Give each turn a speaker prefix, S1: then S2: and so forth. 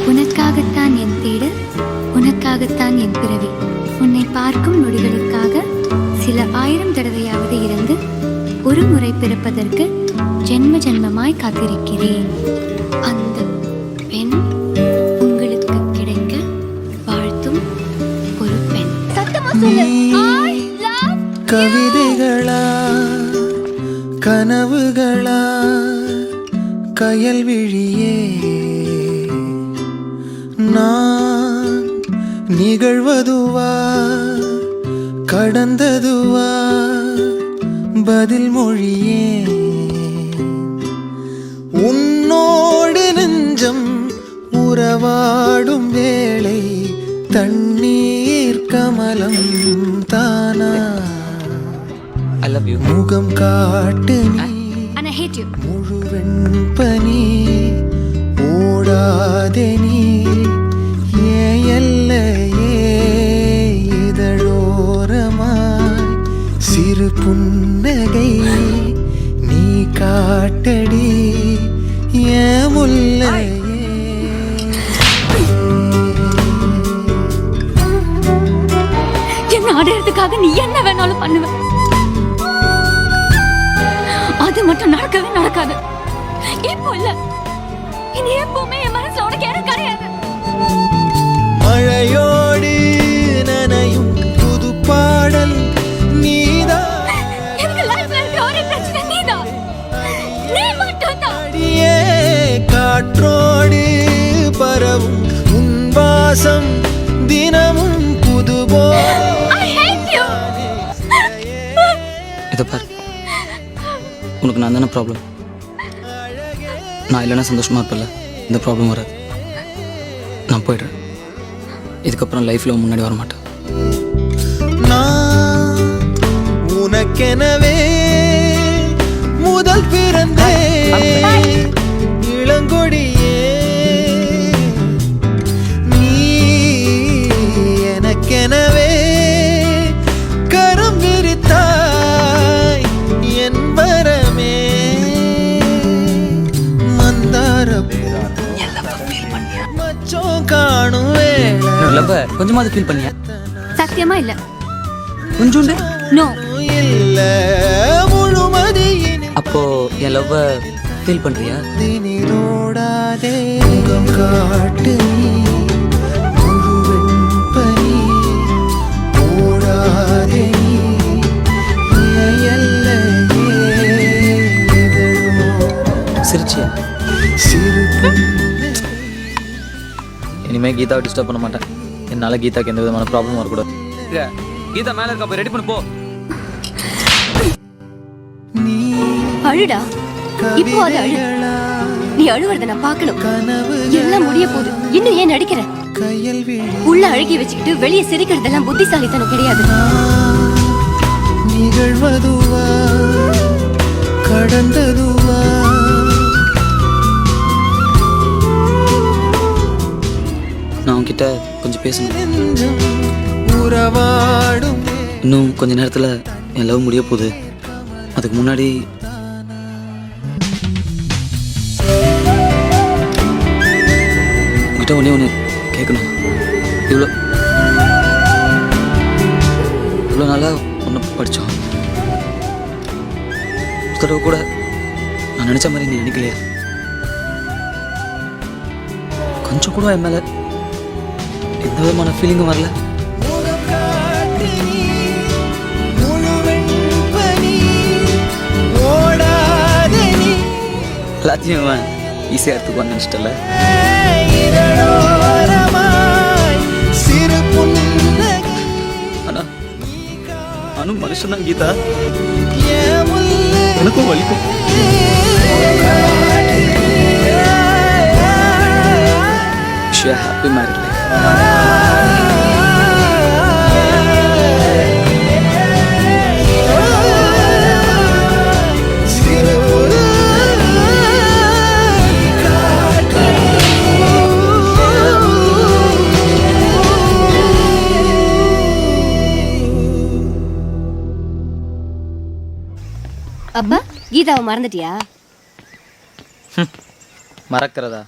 S1: உனக்காகத்தான் என் தேடல், உனக்காகத்தான் என் பிறவி. உன்னை பார்க்கும் நொடிகளுக்காக சில 1000 தடவையாவது இறந்து ஒரு முறை பிறப்பதற்கு ஜென்ம ஜென்மமாய் காத்திருக்கிறேன். அந்த பெண் உங்களுக்கு கிடைக்க வாழ்த்தும் ஒரு பெண். சத்தமா சொல்லு.
S2: கவிதைகளா கனவுகளா கயல்விழியே நான் நிகழ்வதுவா கடந்ததுவா பதில் மொழியே உன்னோடு நெஞ்சம் உறவாடும் வேளை தண்ணீர் கமலம் தானா
S3: I love you.
S2: முகம் காட்டு
S1: And I hate you.
S2: முழுவெண் பனி ஓடாதே நீ எல்லையே இதழோரமாய் சிறு புன்னகை நீ காட்டடி ஏன் முல்லையே
S1: என்ன அடையறதுக்காக நீ என்ன வேணாலும் பண்ணுவ. அது மட்டும் நடக்கவே நடக்காது. இப்போ இல்ல, இனி எப்பவுமே என் மனசுல உனக்கு இடம் கிடையாது.
S2: மழையோடு நனையும் புது பாடல் நீதான்.
S1: எனக்கு லைஃப்ல இருக்க ஒரே பிரச்சனை நீதான். நீ மட்டும்தான்.
S2: அடியே காற்றோடு பரவும் உன் வாசம் தினமும் புது
S1: I hate you.
S3: இதை பாரு, உனக்கு நான் தானே ப்ராப்ளம். நான் இல்லைன்னா சந்தோஷமா இருப்பேன்ல, இந்த ப்ராப்ளம் வராது. நான் போய்டுறேன். இதுக்கப்புறம் லைஃப்ல முன்னாடி வர மாட்டேன்.
S2: நான் உனக்கெனவே முதல் பிறந்தே இளங்கொடியே நீ எனக்கெனவே கரம் விரித்தாய் என் வரமே மந்தார மச்சோ காணுவே
S3: கொஞ்சமாவது ஃபீல் பண்ணியா?
S1: சத்தியமா இல்ல.
S3: கொஞ்சோண்டு
S1: நோ
S2: இல்ல முழுமதி
S3: அப்போ என் லவ் ஃபீல் பண்றியா?
S2: தினிரோடாதே முகம் காட்டு நீ முழுவெண் பனி ஓடாதே நீ எல்லையே இதழோ
S3: சிரிச்சியா?
S2: சிறு
S3: இனிமே கீதாவை டிஸ்டர்ப் பண்ண மாட்டேன். என்னால கீதாக்கு எந்த விதமான ப்ராப்ளம் வரக்கூடாது. கீதா மேல இருக்க, போய் ரெடி பண்ணு போ.
S1: அழுடா. இப்போ அது அழு. நீ அழுவறத நான் பார்க்கணும். எல்லாம் முடிய போகுது. இன்னும் ஏன் நடிக்கிற? உள்ள அழுகி வச்சுக்கிட்டு வெளியே சிரிக்கிறதெல்லாம் புத்திசாலித்தனம் கிடையாது.
S2: நிகழ்வதுவா கடந்ததுவா
S3: நான் உன்கிட்ட கொஞ்சம் பேசணும்.
S2: உறவாடும்
S3: இன்னும் கொஞ்ச நேரத்துல என் லவ் முடிய போகுது. அதுக்கு முன்னாடி உங்ககிட்ட ஒன்று கேட்கணும். இவ்வளோ நாளாக ஒன்று படித்தோம். தடவை கூட நான் நினச்ச மாதிரி நீ நினைக்கலையா? கொஞ்சம் கூட என் மேலே எந்த விதமான ஃபீலிங்கும் வரல. எல்லாத்தையும் ஈஸியாக எடுத்துக்குவான்னு நினச்சிட்டல. ஆனால் நானும் மனுஷன்தான் கீதா. எனக்கும் வலிக்கும். Happy married life.
S1: அப்பா, கீதாவை மறந்துட்டியா?
S3: மறக்கிறதா?